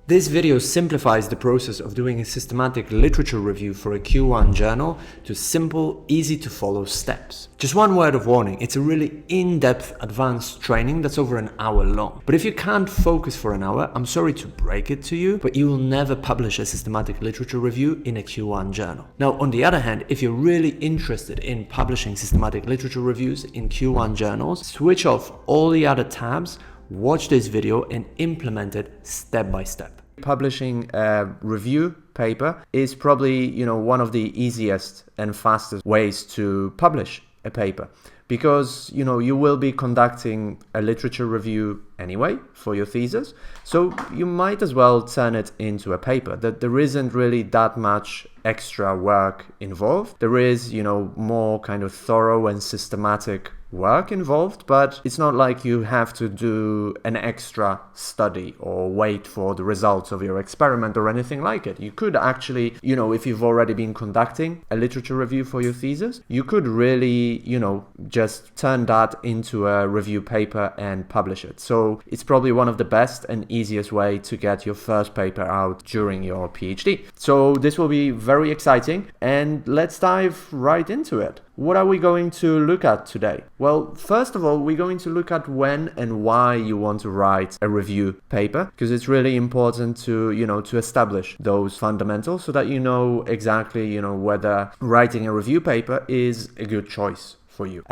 This video simplifies the process of doing a systematic literature review for a Q1 journal to simple, easy to follow steps. Just one word of warning, it's a really in-depth advanced training that's over an hour long. But if you can't focus for an hour, I'm sorry to break it to you, but you will never publish a systematic literature review in a Q1 journal. Now, on the other hand, if you're really interested in publishing systematic literature reviews in Q1 journals, switch off all the other tabs, watch this video and implement it step by step. Publishing a review paper is probably, one of the easiest and fastest ways to publish a paper because, you will be conducting a literature review anyway for your thesis. So you might as well turn it into a paper. That there isn't really that much extra work involved. There is, more kind of thorough and systematic work involved, but it's not like you have to do an extra study or wait for the results of your experiment or anything like it. You could actually, if you've already been conducting a literature review for your thesis, you could really, just turn that into a review paper and publish it. So it's probably one of the best and easiest way to get your first paper out during your PhD. So this will be very exciting, and let's dive right into it. What are we going to look at today? Well, first of all, we're going to look at when and why you want to write a review paper, because it's really important to, to establish those fundamentals so that you know exactly, whether writing a review paper is a good choice for you.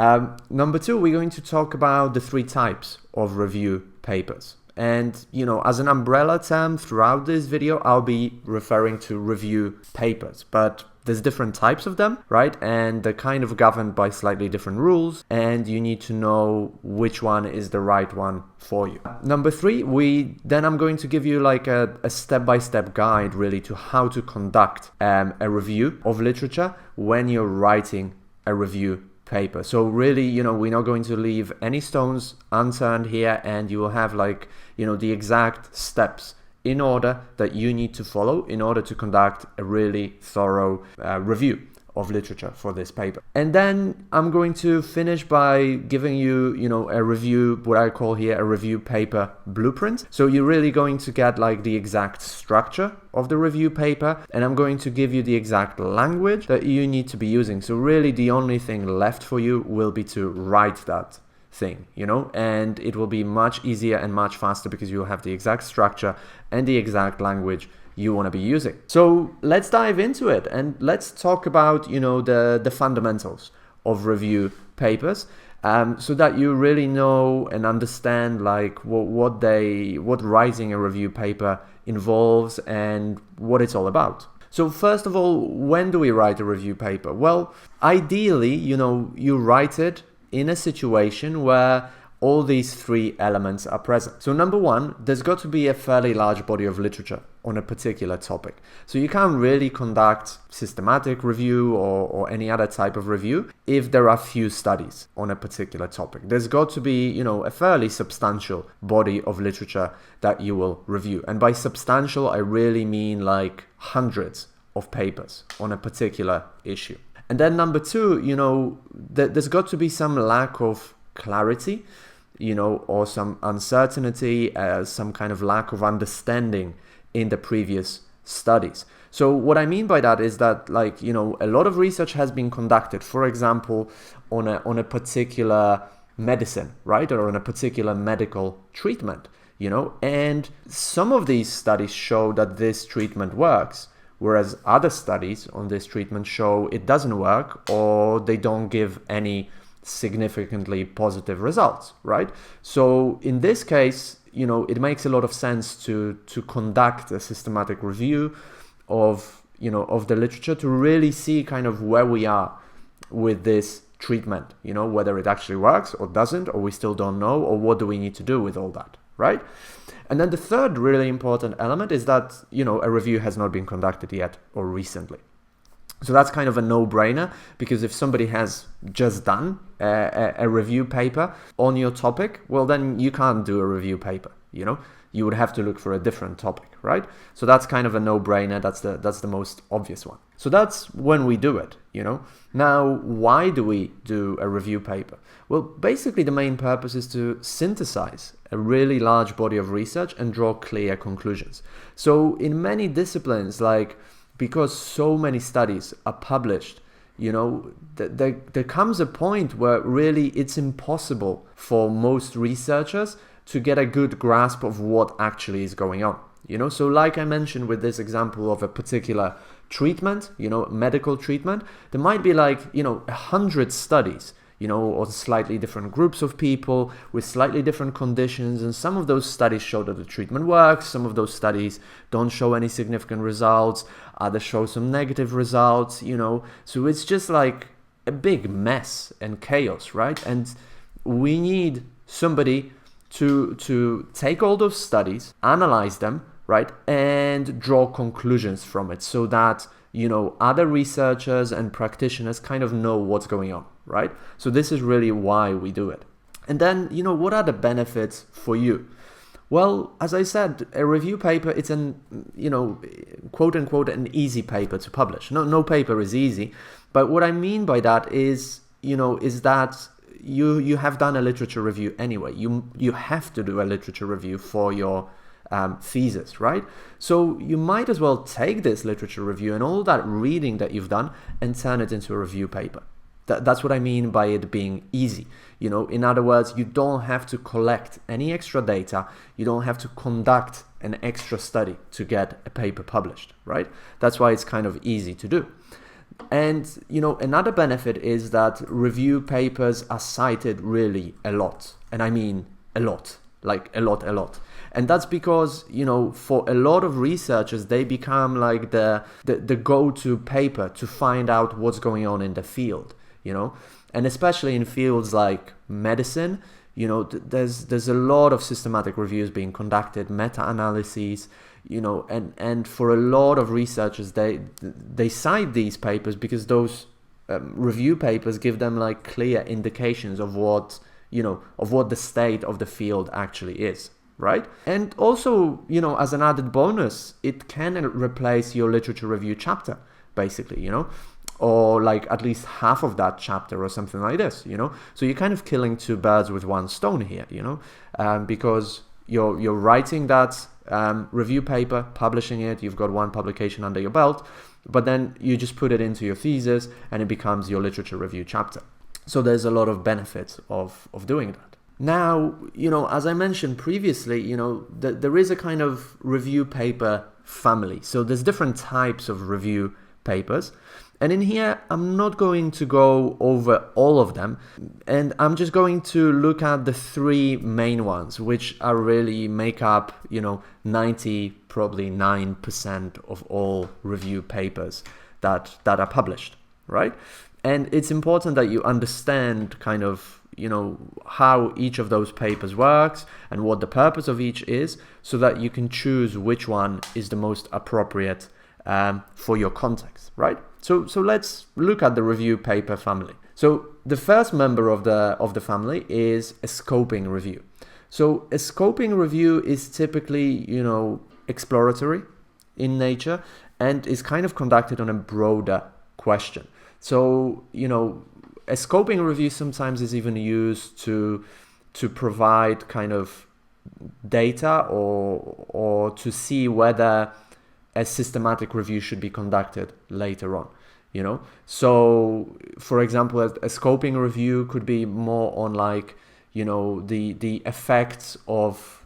Number two, we're going to talk about the three types of review papers. And, as an umbrella term throughout this video, I'll be referring to review papers, but there's different types of them, right? And they're kind of governed by slightly different rules, and you need to know which one is the right one for you. Number three, I'm going to give you like a step-by-step guide really to how to conduct a review of literature when you're writing a review paper. So really, we're not going to leave any stones unturned here, and you will have the exact steps in order that you need to follow in order to conduct a really thorough review of literature for this paper. And then I'm going to finish by giving you, a review, what I call here a review paper blueprint. So you're really going to get the exact structure of the review paper, and I'm going to give you the exact language that you need to be using. So really the only thing left for you will be to write that thing, and it will be much easier and much faster because you'll have the exact structure and the exact language you want to be using. So let's dive into it and let's talk about, the fundamentals of review papers, so that you really know and understand what writing a review paper involves and what it's all about. So first of all, when do we write a review paper? Well, ideally, you write it in a situation where all these three elements are present. So number one, there's got to be a fairly large body of literature on a particular topic. So you can't really conduct systematic review or any other type of review if there are few studies on a particular topic. There's got to be, a fairly substantial body of literature that you will review. And by substantial, I really mean hundreds of papers on a particular issue. And then number two, there's got to be some lack of clarity, or some uncertainty, some kind of lack of understanding in the previous studies. So what I mean by that is that a lot of research has been conducted, for example, on a particular medicine, right? Or on a particular medical treatment, and some of these studies show that this treatment works, whereas other studies on this treatment show it doesn't work or they don't give any significantly positive results, right? So in this case, it makes a lot of sense to conduct a systematic review of the literature to really see kind of where we are with this treatment, whether it actually works or doesn't, or we still don't know, or what do we need to do with all that, right? And then the third really important element is that, a review has not been conducted yet or recently. So that's kind of a no-brainer, because if somebody has just done a review paper on your topic, well, then you can't do a review paper, you would have to look for a different topic, right? So that's kind of a no-brainer. That's the most obvious one. So that's when we do it, you know. Now, why do we do a review paper? Well, basically the main purpose is to synthesize a really large body of research and draw clear conclusions. So in many disciplines, like, because so many studies are published, you know, there comes a point where really it's impossible for most researchers to get a good grasp of what actually is going on, you know. So like I mentioned with this example of a particular treatment, you know, medical treatment, there might be like, you know, 100 studies, you know, or slightly different groups of people with slightly different conditions, and some of those studies show that the treatment works, some of those studies don't show any significant results, others show some negative results, you know. So it's just like a big mess and chaos, right? And we need somebody to take all those studies, analyze them, right, and draw conclusions from it, so that, you know, other researchers and practitioners kind of know what's going on, right? So this is really why we do it. And then, you know, what are the benefits for you? Well, as I said, a review paper, it's an, you know, quote unquote, an easy paper to publish. No paper is easy, but what I mean by that is, you know, is that you have done a literature review anyway. You have to do a literature review for your thesis, right? So you might as well take this literature review and all that reading that you've done and turn it into a review paper. That's what I mean by it being easy. You know, in other words, you don't have to collect any extra data. You don't have to conduct an extra study to get a paper published, right? That's why it's kind of easy to do. And, you know, another benefit is that review papers are cited really a lot. And I mean a lot, like a lot. And that's because, you know, for a lot of researchers, they become like the go-to paper to find out what's going on in the field, you know. And especially in fields like medicine, you know, there's a lot of systematic reviews being conducted, meta-analyses, you know, and for a lot of researchers, they cite these papers because those review papers give them like clear indications of what, you know, of what the state of the field actually is, right? And also, you know, as an added bonus, it can replace your literature review chapter, basically, you know, or like at least half of that chapter or something like this, you know. So you're kind of killing two birds with one stone here, you know, because you're writing that review paper, publishing it, you've got one publication under your belt, but then you just put it into your thesis and it becomes your literature review chapter. So there's a lot of benefits of doing that. Now, you know, as I mentioned previously, you know, there is a kind of review paper family. So there's different types of review papers. And in here, I'm not going to go over all of them, and I'm just going to look at the three main ones, which are really make up, you know, 99% of all review papers that are published, right? And it's important that you understand kind of, you know, how each of those papers works and what the purpose of each is, so that you can choose which one is the most appropriate for your context, right? So let's look at the review paper family. So the first member of the family is a scoping review. So a scoping review is typically, you know, exploratory in nature and is kind of conducted on a broader question. So, you know, a scoping review sometimes is even used to provide kind of data or to see whether a systematic review should be conducted later on, you know. So, for example, a scoping review could be more on like, you know, the effects of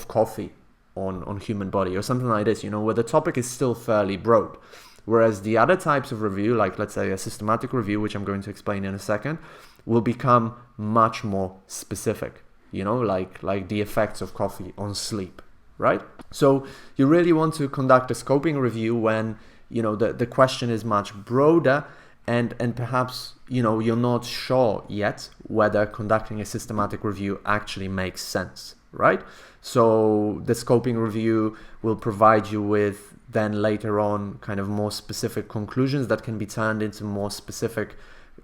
coffee on human body or something like this, you know, where the topic is still fairly broad. Whereas the other types of review, like let's say a systematic review, which I'm going to explain in a second, will become much more specific, you know, like the effects of coffee on sleep, right? So you really want to conduct a scoping review when, you know, the question is much broader and perhaps, you know, you're not sure yet whether conducting a systematic review actually makes sense, right? So the scoping review will provide you with then later on kind of more specific conclusions that can be turned into more specific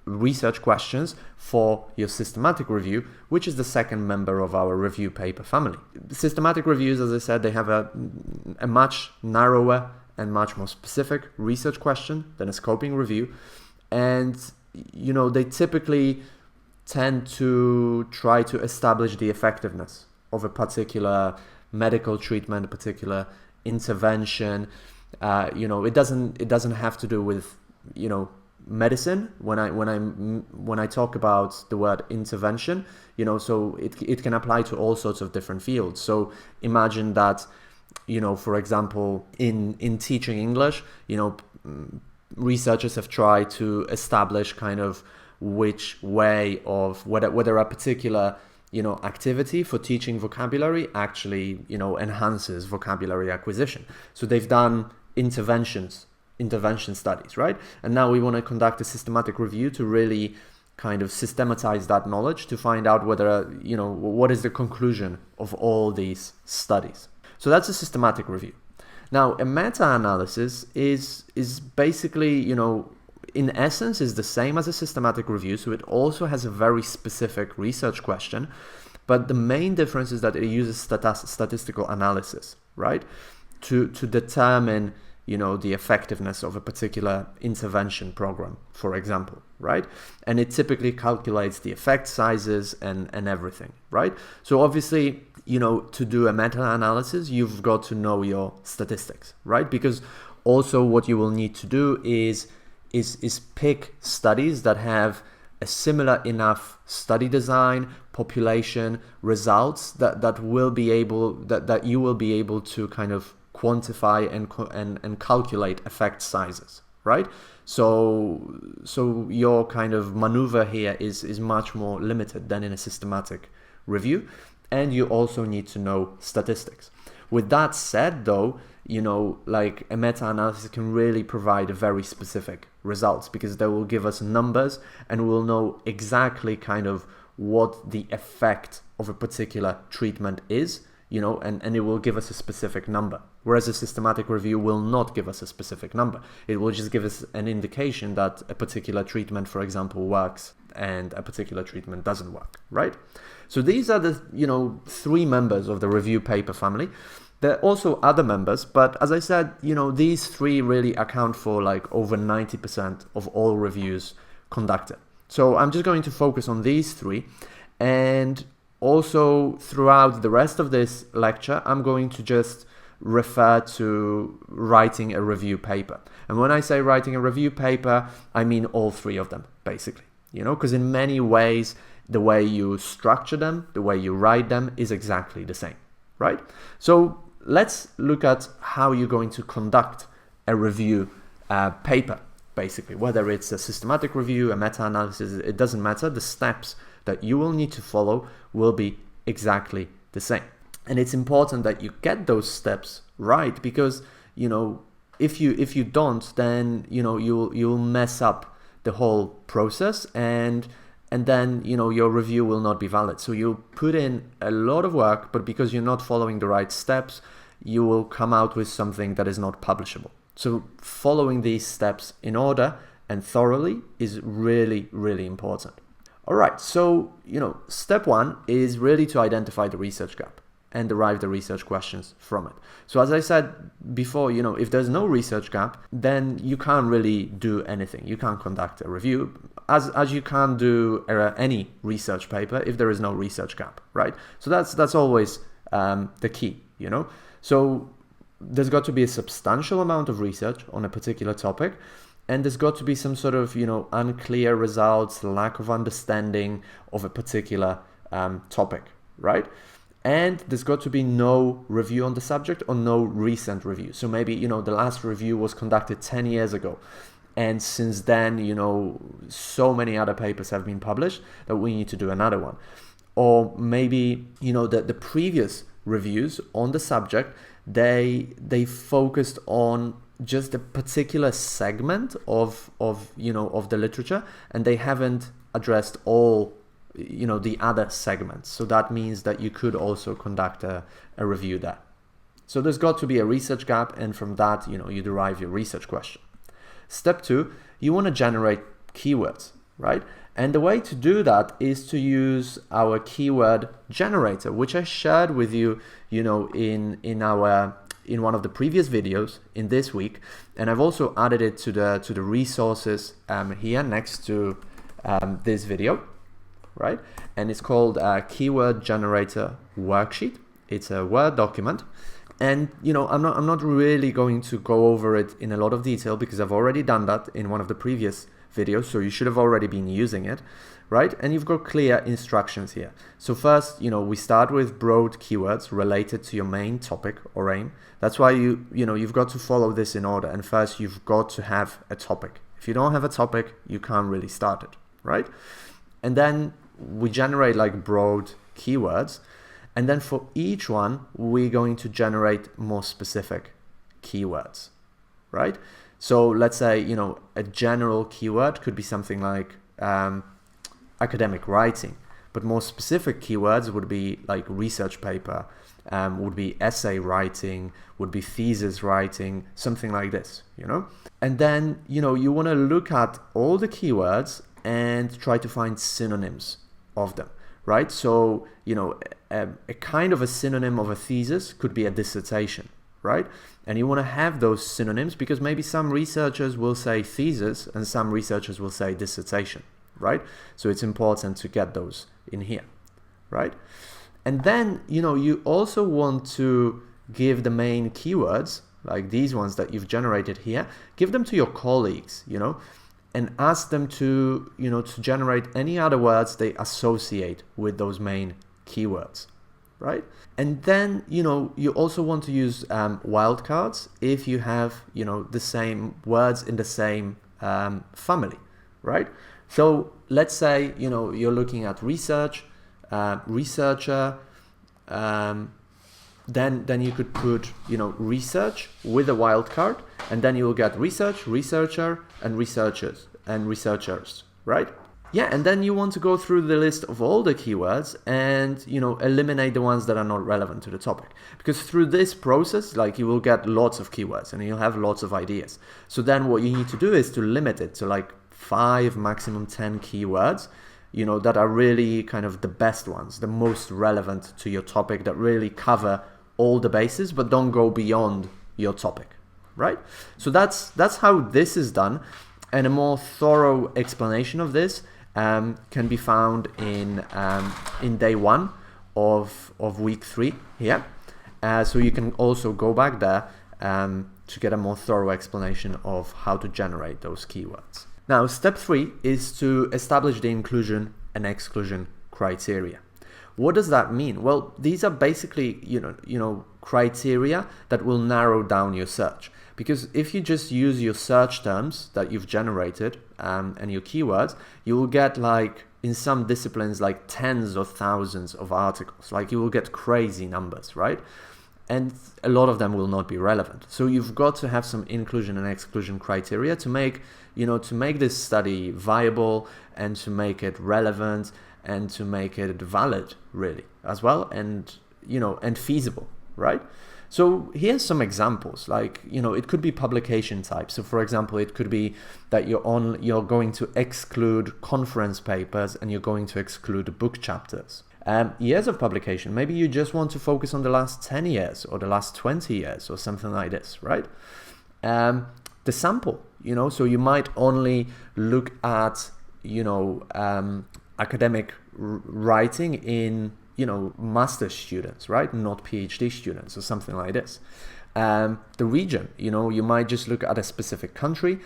research questions for your systematic review, which is the second member of our review paper family. Systematic reviews, as I said, they have a much narrower and much more specific research question than a scoping review. And, they typically tend to try to establish the effectiveness of a particular medical treatment, a particular intervention. It doesn't have to do with, medicine. When I talk about the word intervention, so it can apply to all sorts of different fields. So imagine that, for example, in teaching English, researchers have tried to establish kind of which way of whether a particular activity for teaching vocabulary actually enhances vocabulary acquisition. So they've done intervention studies, right? And now we want to conduct a systematic review to really kind of systematize that knowledge to find out whether what is the conclusion of all these studies. So that's a systematic review. Now, a meta-analysis is basically, in essence, is the same as a systematic review. So it also has a very specific research question, but the main difference is that it uses statistical analysis, right? To determine, the effectiveness of a particular intervention program, for example, right? And it typically calculates the effect sizes and everything, right? So obviously, to do a meta-analysis, you've got to know your statistics, right? Because also what you will need to do is pick studies that have a similar enough study design, population, results that you will be able to kind of quantify and calculate effect sizes, right? So your kind of maneuver here is much more limited than in a systematic review. And you also need to know statistics. With that said, though, like a meta-analysis can really provide a very specific results because they will give us numbers and we'll know exactly kind of what the effect of a particular treatment is, and it will give us a specific number. Whereas a systematic review will not give us a specific number. It will just give us an indication that a particular treatment, for example, works and a particular treatment doesn't work, right? So these are the, three members of the review paper family. There are also other members, but as I said, these three really account for like over 90% of all reviews conducted. So I'm just going to focus on these three, and also throughout the rest of this lecture, I'm going to just refer to writing a review paper. And when I say writing a review paper, I mean all three of them, basically, because in many ways, the way you structure them, the way you write them is exactly the same, right? So let's look at how you're going to conduct a review paper, basically, whether it's a systematic review, a meta-analysis, it doesn't matter. The steps that you will need to follow will be exactly the same. And it's important that you get those steps right because, if you don't, then, you'll mess up the whole process and then, your review will not be valid. So you put in a lot of work, but because you're not following the right steps, you will come out with something that is not publishable. So following these steps in order and thoroughly is really, really important. All right, so, step one is really to identify the research gap and derive the research questions from it. So as I said before, if there's no research gap, then you can't really do anything. You can't conduct a review, as you can't do any research paper if there is no research gap, right? So that's always the key, So there's got to be a substantial amount of research on a particular topic, and there's got to be some sort of, unclear results, lack of understanding of a particular topic, right? And there's got to be no review on the subject or no recent review. So maybe, the last review was conducted 10 years ago. And since then, so many other papers have been published that we need to do another one. Or maybe, the previous reviews on the subject, they focused on just a particular segment of the literature, and they haven't addressed all the other segments. So that means that you could also conduct a review there. So there's got to be a research gap, and from that, you derive your research question. Step two, you want to generate keywords. right? And the way to do that is to use our keyword generator, which I shared with you, in one of the previous videos in this week, and I've also added it to the resources here next to this video, right? And it's called Keyword Generator Worksheet. It's a Word document, and I'm not really going to go over it in a lot of detail because I've already done that in one of the previous videos, so you should have already been using it, right? And you've got clear instructions here. So first, we start with broad keywords related to your main topic or aim. That's why you've got to follow this in order. And first, you've got to have a topic. If you don't have a topic, you can't really start it, right? And then we generate like broad keywords. And then for each one, we're going to generate more specific keywords, right? So let's say, a general keyword could be something like academic writing, but more specific keywords would be like research paper, would be essay writing, would be thesis writing, something like this, And then, you want to look at all the keywords and try to find synonyms of them, right? So, a kind of a synonym of a thesis could be a dissertation, right? And you want to have those synonyms because maybe some researchers will say thesis and some researchers will say dissertation, right? So it's important to get those in here, right? And then, you also want to give the main keywords, like these ones that you've generated here, give them to your colleagues, and ask them to, to generate any other words they associate with those main keywords, right? And then, you also want to use wildcards if you have, the same words in the same family, right? So let's say, you're looking at research, researcher, then you could put, research with a wildcard, and then you will get research, researcher, and researchers, right? Yeah, and then you want to go through the list of all the keywords and, eliminate the ones that are not relevant to the topic. Because through this process, you will get lots of keywords and you'll have lots of ideas. So then what you need to do is to limit it to 5, maximum 10 keywords, that are really kind of the best ones, the most relevant to your topic, that really cover all the bases, but don't go beyond your topic, right? So that's how this is done. And a more thorough explanation of this can be found in day 1 of week 3 here. So you can also go back there to get a more thorough explanation of how to generate those keywords. Now, step 3 is to establish the inclusion and exclusion criteria. What does that mean? Well, these are basically, criteria that will narrow down your search. Because if you just use your search terms that you've generated and your keywords, you will get in some disciplines tens of thousands of articles. You will get crazy numbers, right? And a lot of them will not be relevant. So you've got to have some inclusion and exclusion criteria to make this study viable and to make it relevant and to make it valid, really, as well, and feasible, right? So here's some examples, it could be publication type. So for example, it could be that you're going to exclude conference papers and you're going to exclude book chapters. Years of publication, maybe you just want to focus on the last 10 years or the last 20 years or something like this, right? The sample, so you might only look at, academic writing in master's students, right? Not PhD students or something like this. The region, you might just look at a specific country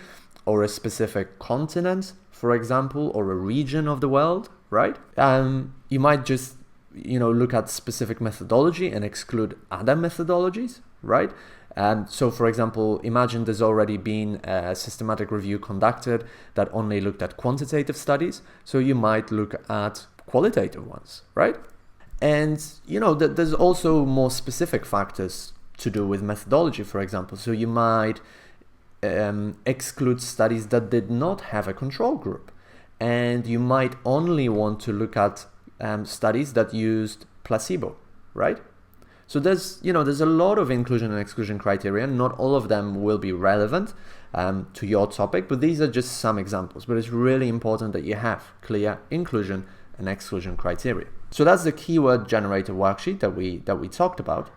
or a specific continent, for example, or a region of the world, right? You might just, look at specific methodology and exclude other methodologies, right? So for example, imagine there's already been a systematic review conducted that only looked at quantitative studies. So you might look at qualitative ones, right? And, there's also more specific factors to do with methodology, for example. So you might exclude studies that did not have a control group. And you might only want to look at studies that used placebo, right? So there's a lot of inclusion and exclusion criteria. Not all of them will be relevant to your topic, but these are just some examples. But it's really important that you have clear inclusion and exclusion criteria. So that's the keyword generator worksheet that we talked about.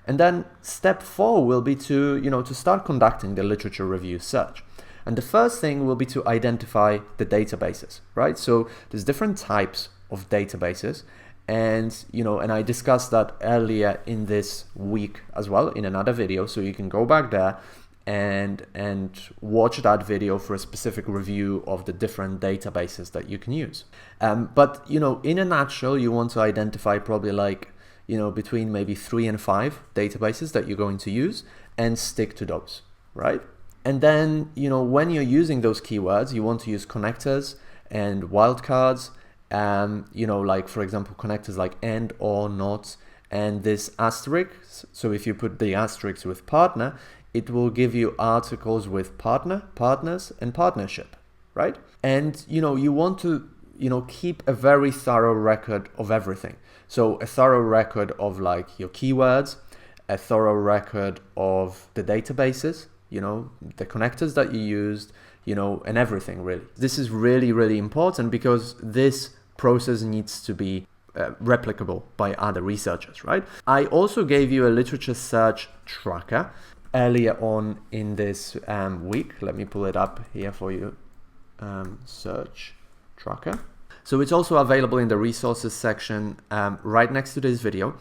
And then step 4 will be to start conducting the literature review search. And the first thing will be to identify the databases, right? So there's different types of databases, and I discussed that earlier in this week as well in another video, so you can go back there and watch that video for a specific review of the different databases that you can use. But in a nutshell, you want to identify probably between maybe 3 and 5 databases that you're going to use and stick to those, right? And then, when you're using those keywords, you want to use connectors and wildcards, for example, connectors like and, or, not, and this asterisk. So if you put the asterisk with partner, it will give you articles with partner, partners, and partnership, right? And, you want to, keep a very thorough record of everything. So a thorough record of your keywords, a thorough record of the databases, the connectors that you used, and everything really. This is really, really important because this process needs to be replicable by other researchers, right? I also gave you a literature search tracker earlier on in this week. Let me pull it up here for you. Search tracker. So it's also available in the resources section right next to this video.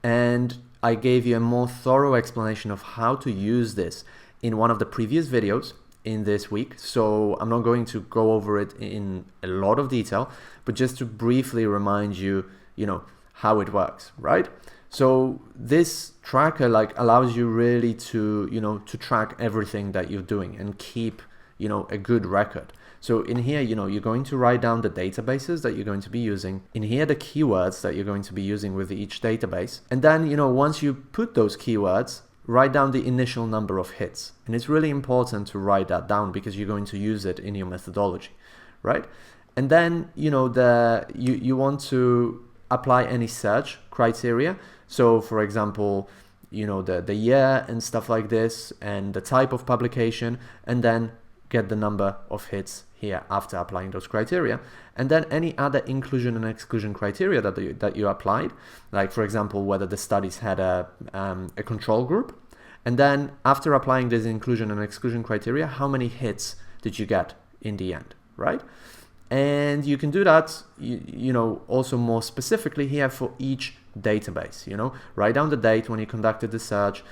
And I gave you a more thorough explanation of how to use this in one of the previous videos in this week. So I'm not going to go over it in a lot of detail, but just to briefly remind you, how it works, right? So this tracker allows you really to, to track everything that you're doing and keep, a good record. So in here, you're going to write down the databases that you're going to be using. In here, the keywords that you're going to be using with each database. And then, once you put those keywords, write down the initial number of hits. And it's really important to write that down because you're going to use it in your methodology, right? And then, you want to apply any search criteria. So for example, the year and stuff like this and the type of publication, and then get the number of hits here after applying those criteria. And then any other inclusion and exclusion criteria that you applied, like for example, whether the studies had a control group. And then after applying this inclusion and exclusion criteria, how many hits did you get in the end, right? And you can do that, also more specifically here for each database, write down the date when you conducted the search,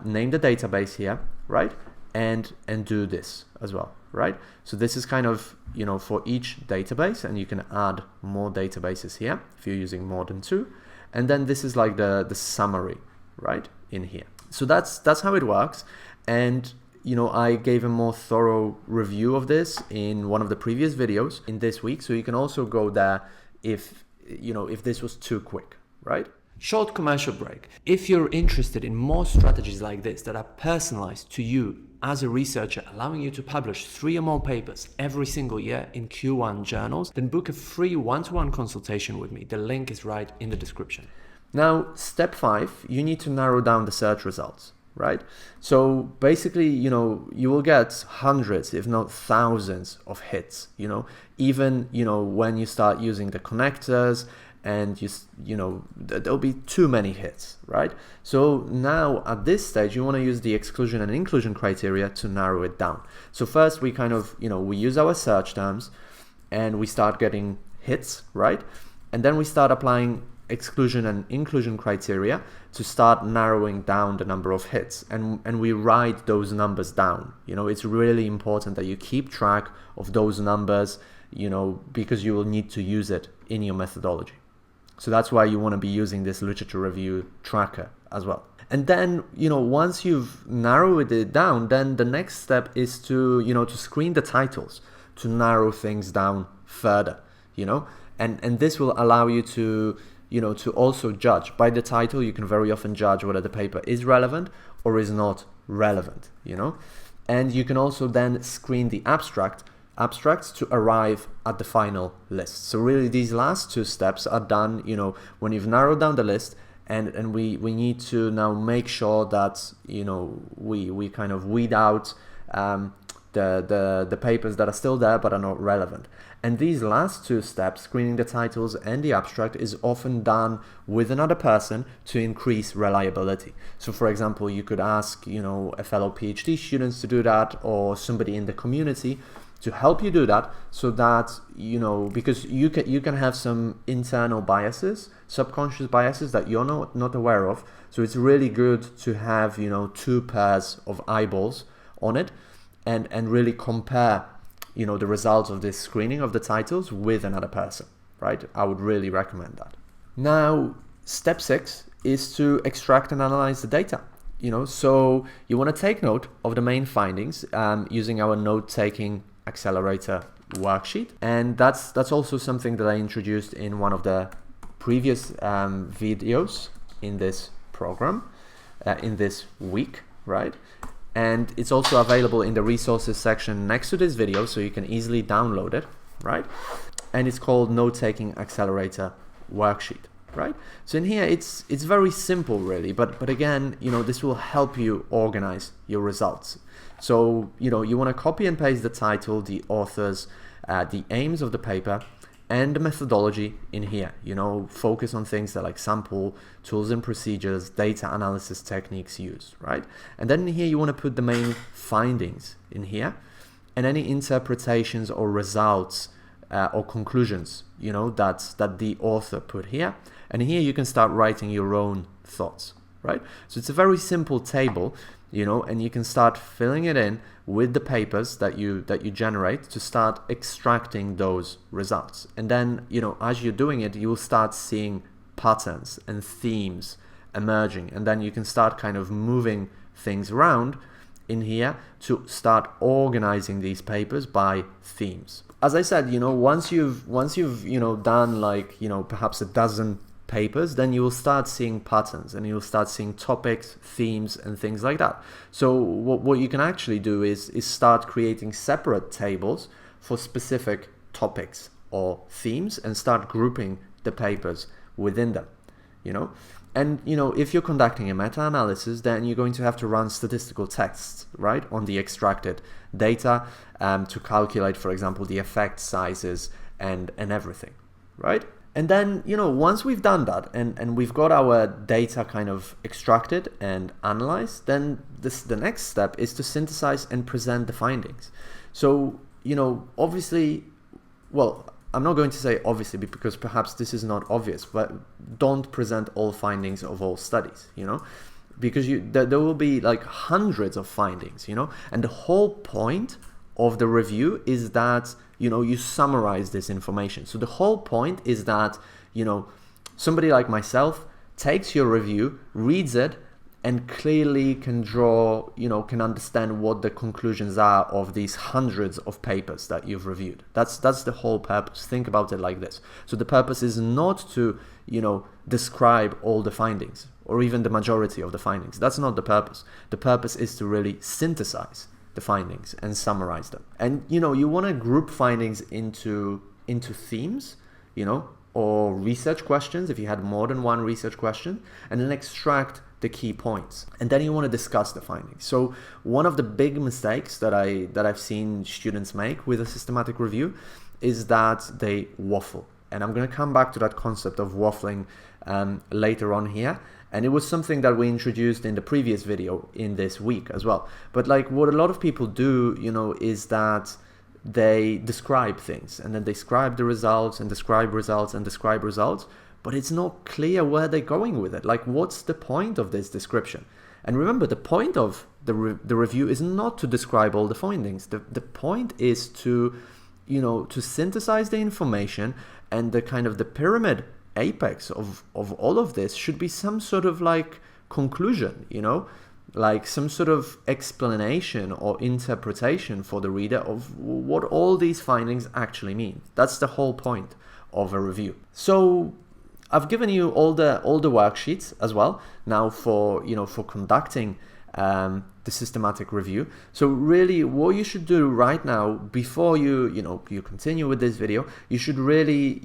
name the database here, right? And do this as well, right? So this is kind of, for each database, and you can add more databases here if you're using more than 2. And then this is the summary, right, in here. So that's how it works. And, I gave a more thorough review of this in one of the previous videos in this week. So you can also go there if this was too quick, right? Short commercial break. If you're interested in more strategies like this that are personalized to you as a researcher, allowing you to publish 3 or more papers every single year in Q1 journals, then book a free one-to-one consultation with me. The link is right in the description. Now, step 5, you need to narrow down the search results, right? So basically, you will get hundreds, if not thousands of hits, even, when you start using the connectors, and there'll be too many hits, right? So now at this stage, you want to use the exclusion and inclusion criteria to narrow it down. So first we kind of, we use our search terms and we start getting hits, right? And then we start applying exclusion and inclusion criteria to start narrowing down the number of hits, and we write those numbers down. It's really important that you keep track of those numbers, because you will need to use it in your methodology. So that's why you want to be using this literature review tracker as well. And then, once you've narrowed it down, then the next step is to, to screen the titles to narrow things down further, and this will allow you to, to also judge. By the title, you can very often judge whether the paper is relevant or is not relevant, and you can also then screen the abstracts to arrive at the final list. So really these last 2 steps are done, when you've narrowed down the list and we need to now make sure that, you know, we kind of weed out the papers that are still there but are not relevant. And these last two steps, screening the titles and the abstract, is often done with another person to increase reliability. So for example, you could ask, you know, a fellow PhD students to do that, or somebody in the community to help you do that, so that, you know, because you can have some internal biases, subconscious biases that you're not aware of. So it's really good to have, you know, two pairs of eyeballs on it, and really compare, you know, the results of this screening of the titles with another person, right? I would really recommend that. Now, step 6 is to extract and analyze the data. You know, so you want to take note of the main findings using our note-taking accelerator worksheet, and that's also something that I introduced in one of the previous videos in this program, in this week, right? And it's also available in the resources section next to this video, so you can easily download it, right? And it's called Note-Taking Accelerator Worksheet, right? So in here, it's very simple, really, but again, you know, this will help you organize your results. So, you know, you want to copy and paste the title, the authors, the aims of the paper, and the methodology in here. You know, focus on things that like sample, tools and procedures, data analysis techniques used, right? And then in here, you want to put the main findings in here, and any interpretations or results or conclusions, you know, that the author put here. And here you can start writing your own thoughts, right? So it's a very simple table, you know, and you can start filling it in with the papers that you generate to start extracting those results. And then, you know, as you're doing it, you will start seeing patterns and themes emerging, and then you can start kind of moving things around in here to start organizing these papers by themes. As I said, you know, once you've you know, done like, you know, perhaps a dozen papers, then you will start seeing patterns, and you'll start seeing topics, themes, and things like that. So what you can actually do is start creating separate tables for specific topics or themes, and start grouping the papers within them, you know. And, you know, if you're conducting a meta-analysis, then you're going to have to run statistical tests, right, on the extracted data to calculate, for example, the effect sizes and everything, right? And then, you know, once we've done that and we've got our data kind of extracted and analyzed, then the next step is to synthesize and present the findings. So, you know, obviously, well, I'm not going to say obviously because perhaps this is not obvious, but don't present all findings of all studies, you know, because there will be like hundreds of findings, you know, and the whole point of the review is that, you know, you summarize this information. So the whole point is that, you know, somebody like myself takes your review, reads it, and clearly can draw, you know, can understand what the conclusions are of these hundreds of papers that you've reviewed. That's the whole purpose. Think about it like this. So the purpose is not to, you know, describe all the findings or even the majority of the findings. That's not the purpose. The purpose is to really synthesize the findings and summarize them. And, you know, you want to group findings into themes, you know, or research questions if you had more than one research question, and then extract the key points. And then you want to discuss the findings. So one of the big mistakes that I've seen students make with a systematic review is that they waffle. And I'm going to come back to that concept of waffling later on here. And it was something that we introduced in the previous video in this week as well. But like what a lot of people do, you know, is that they describe things, and then they describe the results and describe results and describe results, but it's not clear where they're going with it. Like, what's the point of this description? And remember, the point of the review is not to describe all the findings. The point is to, you know, to synthesize the information, and the kind of the pyramid apex of all of this should be some sort of like conclusion, you know, like some sort of explanation or interpretation for the reader of what all these findings actually mean. That's the whole point of a review. So I've given you all the worksheets as well now for, you know, for conducting the systematic review. So really what you should do right now, before you continue with this video, you should really,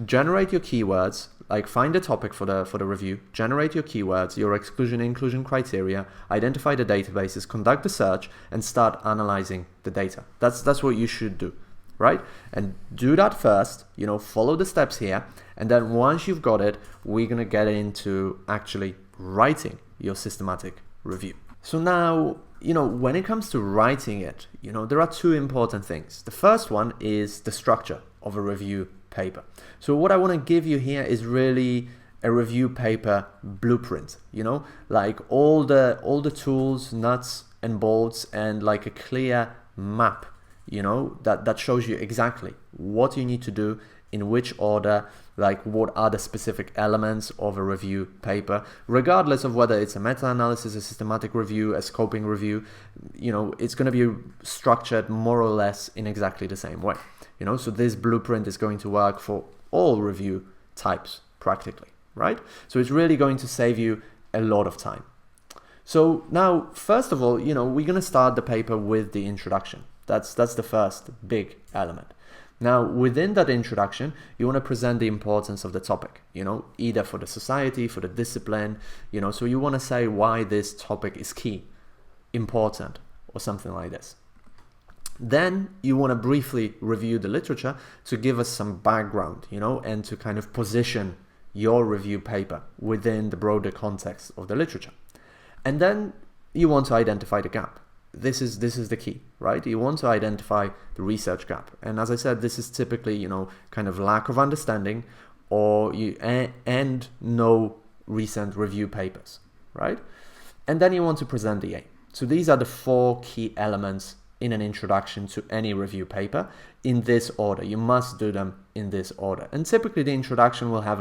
generate your keywords, like find a topic for the review, generate your keywords, your exclusion inclusion criteria, identify the databases, conduct the search, and start analyzing the data. That's what you should do, right? And do that first, follow the steps here, and then once you've got it, we're gonna get into actually writing your systematic review. So now, when it comes to writing it, there are two important things. The first one is the structure of a review paper. So what I want to give you here is really a review paper blueprint, like all the tools, nuts and bolts, and like a clear map, that shows you exactly what you need to do, in which order, like what are the specific elements of a review paper, regardless of whether it's a meta-analysis, a systematic review, a scoping review, it's going to be structured more or less in exactly the same way. So this blueprint is going to work for all review types practically, right? So it's really going to save you a lot of time. So now, first of all, we're going to start the paper with the introduction. That's the first big element. Now, within that introduction, you want to present the importance of the topic, either for the society, for the discipline, so you want to say why this topic is key, important, or something like this. Then you want to briefly review the literature to give us some background, and to kind of position your review paper within the broader context of the literature. And then you want to identify the gap. This is the key, right? You want to identify the research gap. And as I said, this is typically, kind of lack of understanding and no recent review papers, right? And then you want to present the aim. So these are the four key elements in an introduction to any review paper in this order. You must do them in this order. And typically the introduction will have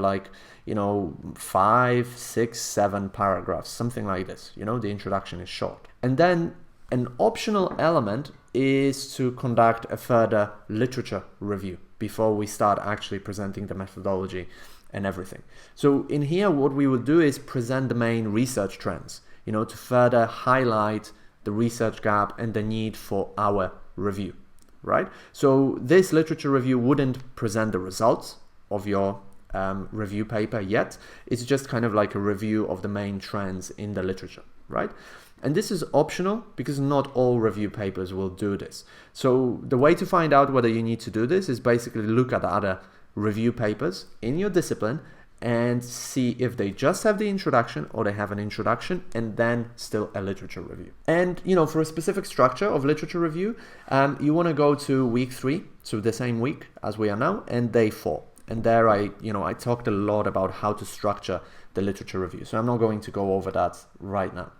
5, 6, 7 paragraphs, something like this. The introduction is short. And then an optional element is to conduct a further literature review before we start actually presenting the methodology and everything. So in here, what we will do is present the main research trends, to further highlight the research gap and the need for our review, right? So this literature review wouldn't present the results of your review paper yet. It's just kind of like a review of the main trends in the literature, right? And this is optional because not all review papers will do this. So the way to find out whether you need to do this is basically look at other review papers in your discipline and see if they just have the introduction or they have an introduction and then still a literature review. And for a specific structure of literature review, you want to go to week 3, so the same week as we are now, and day 4. And there I talked a lot about how to structure the literature review. So I'm not going to go over that right now.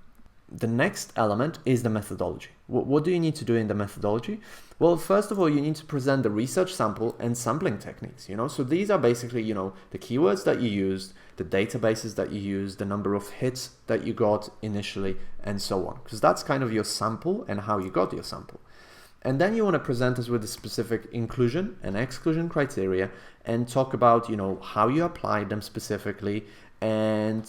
The next element is the methodology. What do you need to do in the methodology? Well, first of all, you need to present the research sample and sampling techniques, So these are basically, the keywords that you used, the databases that you used, the number of hits that you got initially, and so on. Because that's kind of your sample and how you got your sample. And then you want to present us with the specific inclusion and exclusion criteria and talk about, how you applied them specifically, and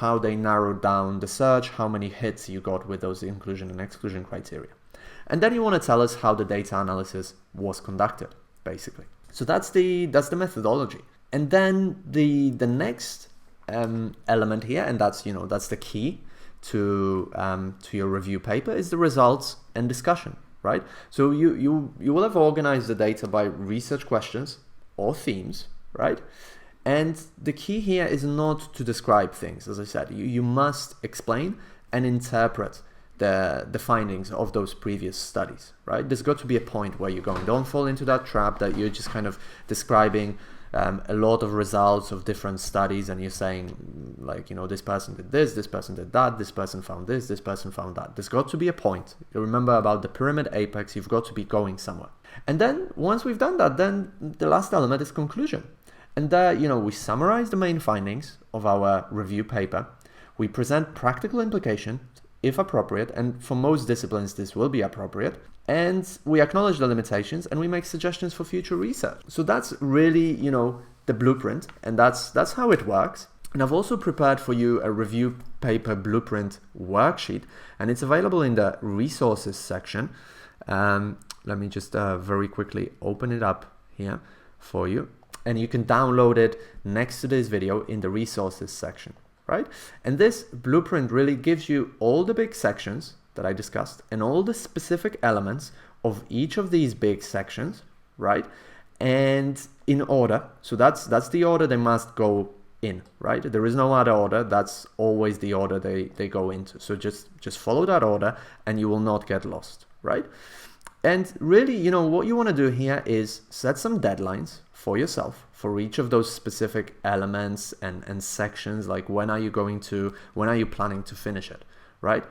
how they narrowed down the search, how many hits you got with those inclusion and exclusion criteria. And then you want to tell us how the data analysis was conducted, basically. So that's the methodology. And then the next element here, and that's the key to your review paper, is the results and discussion, right? So you will have organized the data by research questions or themes, right? And the key here is not to describe things. As I said, you must explain and interpret the findings of those previous studies, right? There's got to be a point where you're going. Don't fall into that trap that you're just kind of describing a lot of results of different studies and you're saying, this person did this person did that, this person found this person found that. There's got to be a point. You remember about the pyramid apex, you've got to be going somewhere. And then once we've done that, then the last element is conclusion. And there, we summarize the main findings of our review paper. We present practical implications, if appropriate, and for most disciplines this will be appropriate. And we acknowledge the limitations and we make suggestions for future research. So that's really, the blueprint, and that's how it works. And I've also prepared for you a review paper blueprint worksheet, and it's available in the resources section. Let me just very quickly open it up here for you. And you can download it next to this video in the resources section, right? And this blueprint really gives you all the big sections that I discussed and all the specific elements of each of these big sections, right? And in order. So that's the order they must go in, right? There is no other order. That's always the order they go into. So just follow that order and you will not get lost, right? And really, you know, what you want to do here is set some deadlines for yourself for each of those specific elements and sections, like when are you planning to finish it, right?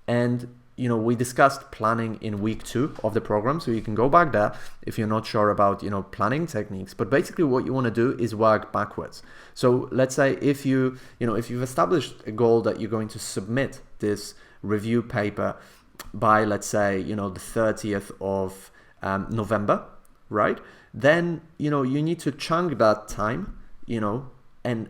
And you know, we discussed planning in week 2 of the program, so you can go back there if you're not sure about, you know, planning techniques. But basically what you want to do is work backwards. So let's say if you've established a goal that you're going to submit this review paper by, let's say, you know, the 30th of November, right? Then, you know, you need to chunk that time, you know, and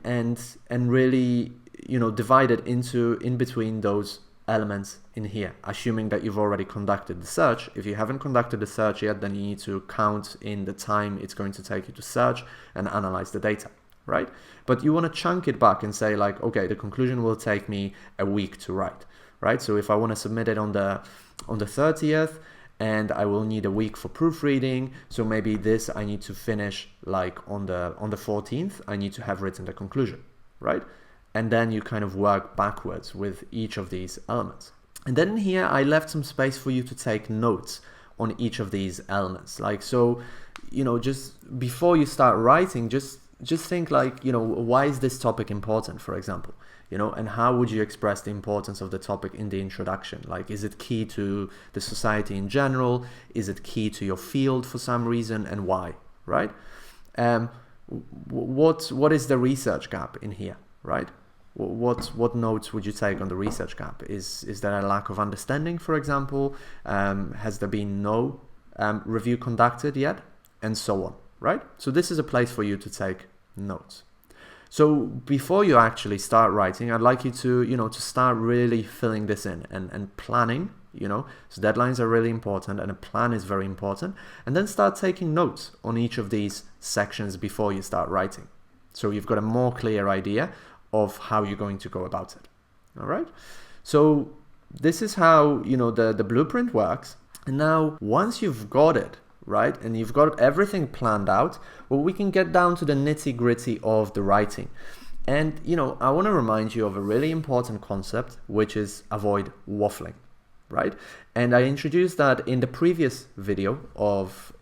really, you know, divide it in between those elements in here, assuming that you've already conducted the search. If you haven't conducted the search yet, then you need to count in the time it's going to take you to search and analyze the data, right? But you want to chunk it back and say like, okay, the conclusion will take me a week to write, right? So if I want to submit it on the 30th, and I will need a week for proofreading, so maybe this I need to finish like on the 14th, I need to have written the conclusion, right? And then you kind of work backwards with each of these elements. And then here I left some space for you to take notes on each of these elements. Like, so, you know, just before you start writing, just think like, you know, why is this topic important, for example, you know, and how would you express the importance of the topic in the introduction? Like, is it key to the society in general? Is it key to your field for some reason, and why, right? What is the research gap in here, right? What notes would you take on the research gap? Is there a lack of understanding, for example? Has there been no review conducted yet? And so on, right? So this is a place for you to take notes. So before you actually start writing, I'd like you to, you know, to start really filling this in and planning, you know, so deadlines are really important and a plan is very important. And then start taking notes on each of these sections before you start writing. So you've got a more clear idea of how you're going to go about it. All right. So this is how, you know, the blueprint works. And now once you've got it, right, and you've got everything planned out, well, we can get down to the nitty-gritty of the writing. And, you know, I want to remind you of a really important concept, which is avoid waffling, right? And I introduced that in the previous video of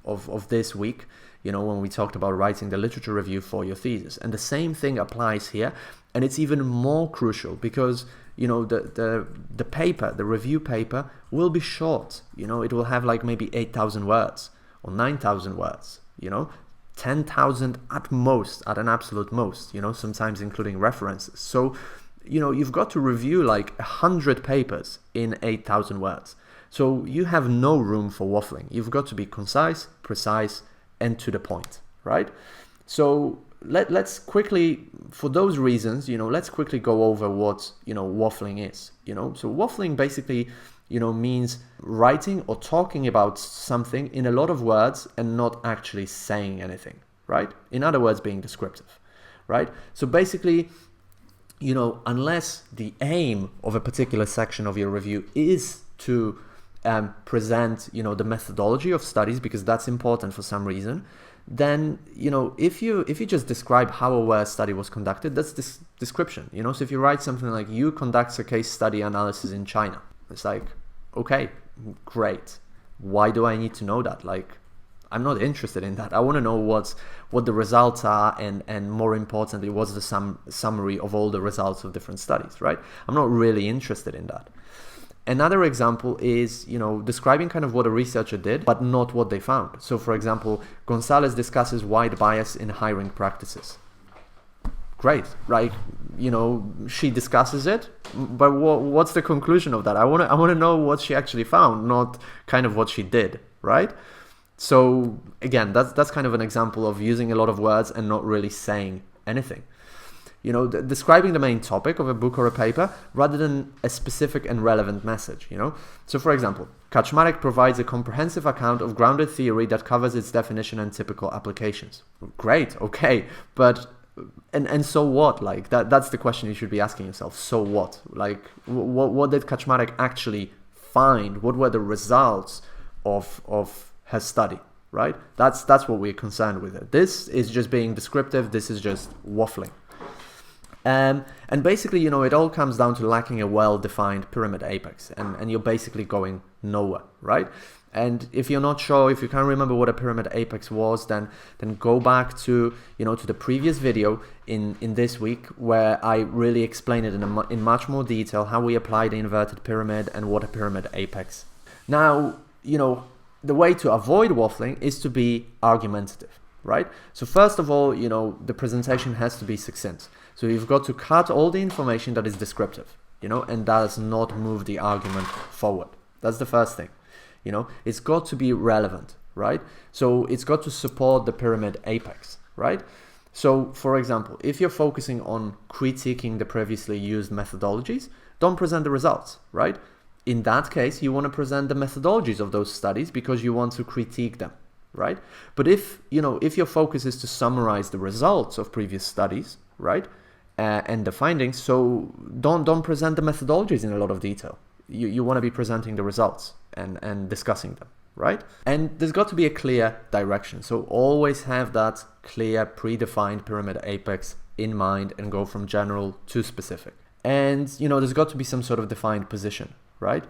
this week, you know, when we talked about writing the literature review for your thesis. And the same thing applies here. And it's even more crucial because, you know, the paper, the review paper will be short. You know, it will have like maybe 8,000 words or 9,000 words, you know, 10,000 at most, at an absolute most, you know, sometimes including references. So, you know, you've got to review like 100 papers in 8,000 words. So you have no room for waffling. You've got to be concise, precise, and to the point, right? So let's quickly, for those reasons, you know, let's quickly go over what, you know, waffling is, you know. So waffling basically, you know, means writing or talking about something in a lot of words and not actually saying anything, right? In other words, being descriptive, right? So basically, you know, unless the aim of a particular section of your review is to present, you know, the methodology of studies, because that's important for some reason, then, you know, if you just describe how a WER study was conducted, that's this description, you know. So if you write something like, you conduct a case study analysis in China, it's like, okay, great. Why do I need to know that? Like, I'm not interested in that. I want to know what the results are, and more importantly, what's the summary of all the results of different studies, right? I'm not really interested in that. Another example is, you know, describing kind of what a researcher did, but not what they found. So for example, Gonzalez discusses wide bias in hiring practices. Great, right? You know, she discusses it, but what's the conclusion of that? I want to know what she actually found, not kind of what she did, right? So again, that's kind of an example of using a lot of words and not really saying anything. describing the main topic of a book or a paper rather than a specific and relevant message, So for example, Kaczmarek provides a comprehensive account of grounded theory that covers its definition and typical applications. Great, okay, but and so what? Like that's the question you should be asking yourself. So what? Like what did Kaczmarek actually find? What were the results of her study? Right? That's what we're concerned with. This is just being descriptive. This is just waffling. And basically, it all comes down to lacking a well-defined pyramid apex, and you're basically going nowhere, right? And if you're not sure, if you can't remember what a pyramid apex was, then go back to to the previous video in this week where I really explain it in much more detail how we apply the inverted pyramid and what a pyramid apex. Now, the way to avoid waffling is to be argumentative, right? So first of all, the presentation has to be succinct. So you've got to cut all the information that is descriptive, and does not move the argument forward. That's the first thing. It's got to be relevant, right? So it's got to support the pyramid apex, right? So for example, if you're focusing on critiquing the previously used methodologies, don't present the results, right? In that case, you want to present the methodologies of those studies because you want to critique them, right? But if your focus is to summarize the results of previous studies, right, and the findings, so don't present the methodologies in a lot of detail. You want to be presenting the results and discussing them, right? And there's got to be a clear direction. So always have that clear, predefined pyramid apex in mind and go from general to specific. And there's got to be some sort of defined position, right?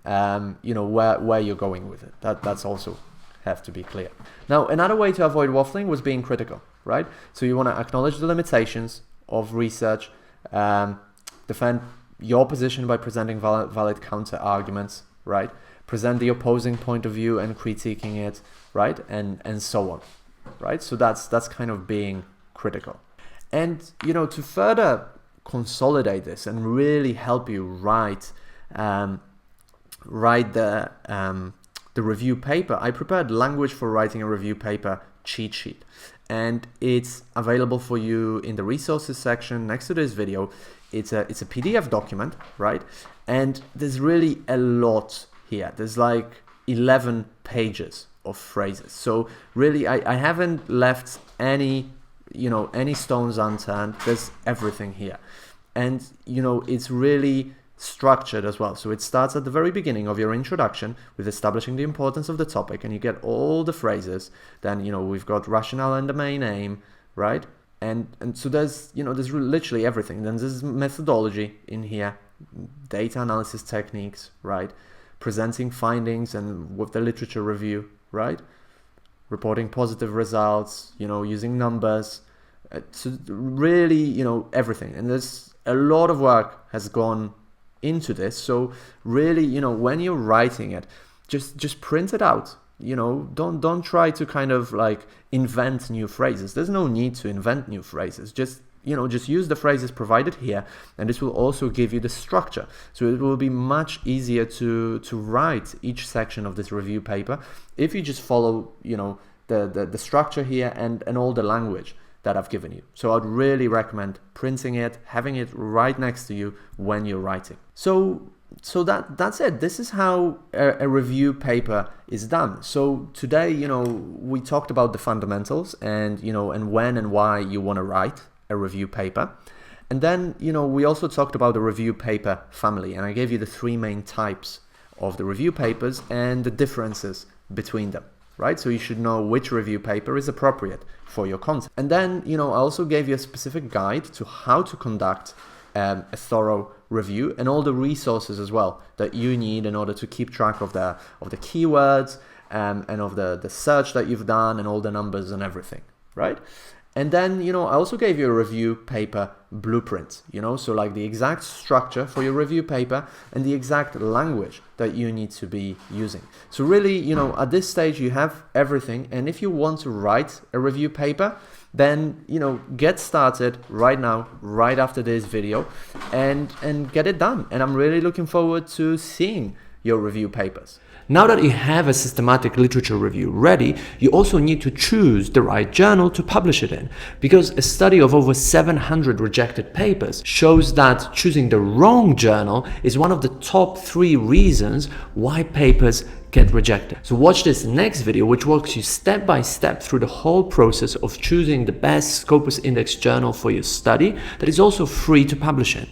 Where you're going with it. That's also have to be clear. Now, another way to avoid waffling was being critical, right? So you want to acknowledge the limitations of research, defend your position by presenting valid counter arguments, right? Present the opposing point of view and critiquing it, right? And so on, right? So that's kind of being critical. And to further consolidate this and really help you write the review paper, I prepared Language for Writing a Review Paper cheat sheet, and it's available for you in the resources section next to this video. It's a PDF document, right? And there's really a lot here. There's like 11 pages of phrases. So really, I haven't left any stones unturned. There's everything here. And, it's really structured as well. So it starts at the very beginning of your introduction with establishing the importance of the topic, and you get all the phrases. Then, we've got rationale and the main aim, right? And so there's literally everything. Then there's methodology in here, data analysis techniques, right? Presenting findings and with the literature review, right? Reporting positive results, using numbers. So really, everything. And there's a lot of work has gone into this. So really, when you're writing it, just print it out. Don't try to kind of like invent new phrases. There's no need to invent new phrases. Just use the phrases provided here, and this will also give you the structure. So it will be much easier to write each section of this review paper if you just follow, the structure here and all the language that I've given you. So I'd really recommend printing it, having it right next to you when you're writing. So that's it. This is how a review paper is done. So today, we talked about the fundamentals and, and when and why you want to write a review paper. And then, we also talked about the review paper family, and I gave you the 3 main types of the review papers and the differences between them, right? So you should know which review paper is appropriate for your content. And then, I also gave you a specific guide to how to conduct a thorough review and all the resources as well that you need in order to keep track of the keywords and of the search that you've done and all the numbers and everything, right? And then, I also gave you a review paper blueprint, so like the exact structure for your review paper and the exact language that you need to be using. So really, at this stage, you have everything. And if you want to write a review paper, then, get started right now, right after this video, and get it done. And I'm really looking forward to seeing your review papers. Now that you have a systematic literature review ready, you also need to choose the right journal to publish it in, because a study of over 700 rejected papers shows that choosing the wrong journal is one of the top 3 reasons why papers get rejected. So watch this next video, which walks you step by step through the whole process of choosing the best Scopus Index journal for your study that is also free to publish in.